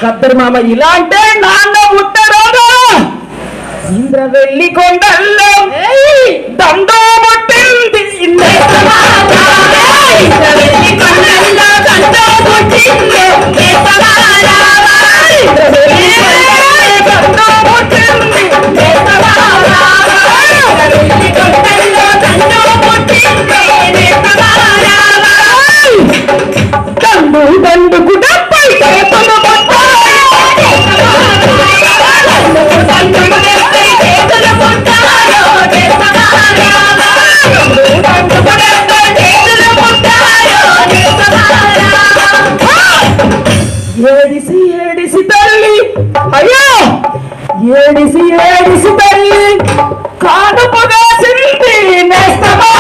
కద్దరు మామ ఇలా అంటే నాన్న పుట్టరాదా ఇంద్రవెల్లి కొండల్లో దండో పుట్టింది ఇంద్రవెల్లి కొండల్లో దండో పుట్టింది దండు దండు కుటప్పై ఏడిసి ఏడిసి తల్లి అయ్యో ఏడిసి ఏడిసి తల్లి కానుపుగా సింది నేస్తమా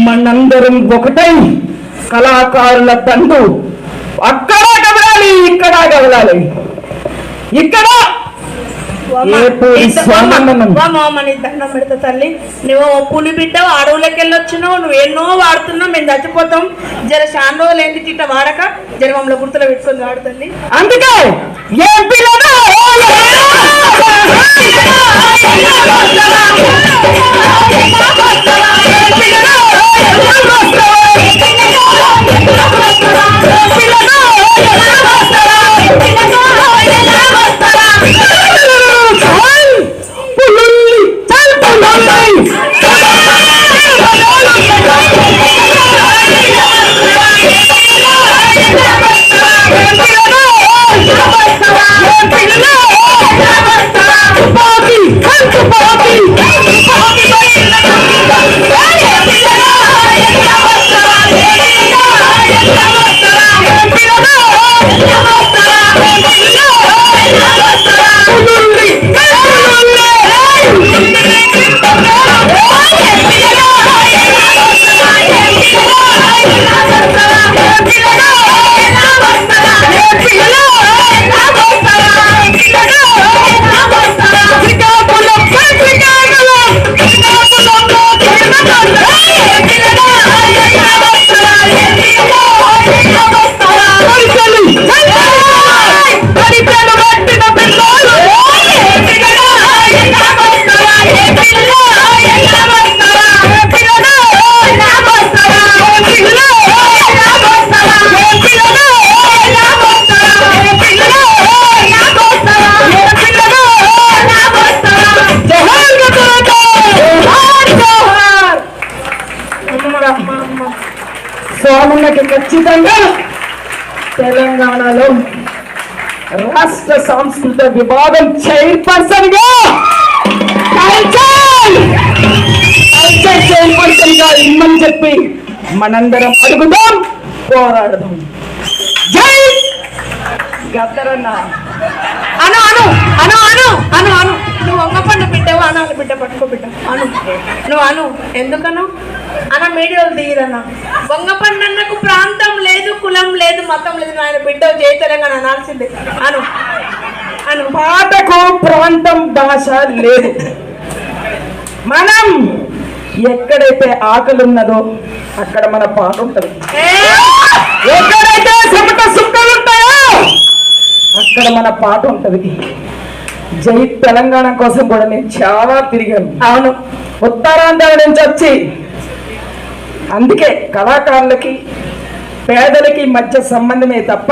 మనందరం ఒకటై కళాకారుల తండ్రు అక్కడ కదలాలి ఇక్కడ కదలాలి ఇక్కడ దండం పెడతా తల్లి. నువ్వు పులి బిడ్డ అడవులకి వెళ్ళొచ్చినావు, నువ్వు ఎన్నో వాడుతున్నావు, మేము చచ్చిపోతాం. జర శాన్ రోజులు ఏంటి ఇట్లా వాడక జర మమ్మల్ని గుర్తులో పెట్టుకొని వాడు తల్లి. అందుకే ఏం పిల్లలు సోమన్నకి ఖచ్చితంగా తెలంగాణలో రాష్ట్ర సాంస్కృతిక విభాగం చైర్పర్సన్ గా చైర్పర్సన్ గా ఇమ్మని చెప్పి మనందరం అడుగుదాం, పోరాడదాం. జై గద్దరన్న. అను అను అను అను అను అను నువ్వు ఒక్క పండు బిడ్డవు అనాలి బిడ్డ పట్టుకో బిడ్డ అను నువ్వు అను ఎందుకను అన్న మీడియాలు తీయరన్న. వంగ పండన్నకు ప్రాంతం లేదు, కులం లేదు, మతం లేదు, ఆయన బిడ్డ జై తెలంగాణ అనాల్సిందే. అను అను పాటకు ప్రాంతం భాష లేదు. మనం ఎక్కడైతే ఆకలి ఉన్నదో అక్కడ మన పాట ఉంటుంది, ఎక్కడైతే చెమట సుక్కలు ఉంటాయో అక్కడ మన పాట ఉంటది. జై తెలంగాణ కోసం కూడా నేను చాలా తిరిగాను. అవును, ఉత్తరాంధ్ర నుంచి వచ్చి. అందుకే కళాకారులకి పేదలకి మధ్య సంబంధమే తప్ప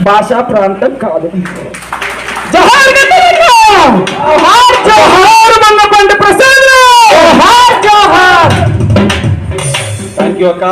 భాషా ప్రాంతం కాదు. జోహార్ జోహార్ జోహార్ మంగపండి ప్రసాద్, జోహార్ జోహార్. థ్యాంక్ యూ అక్క.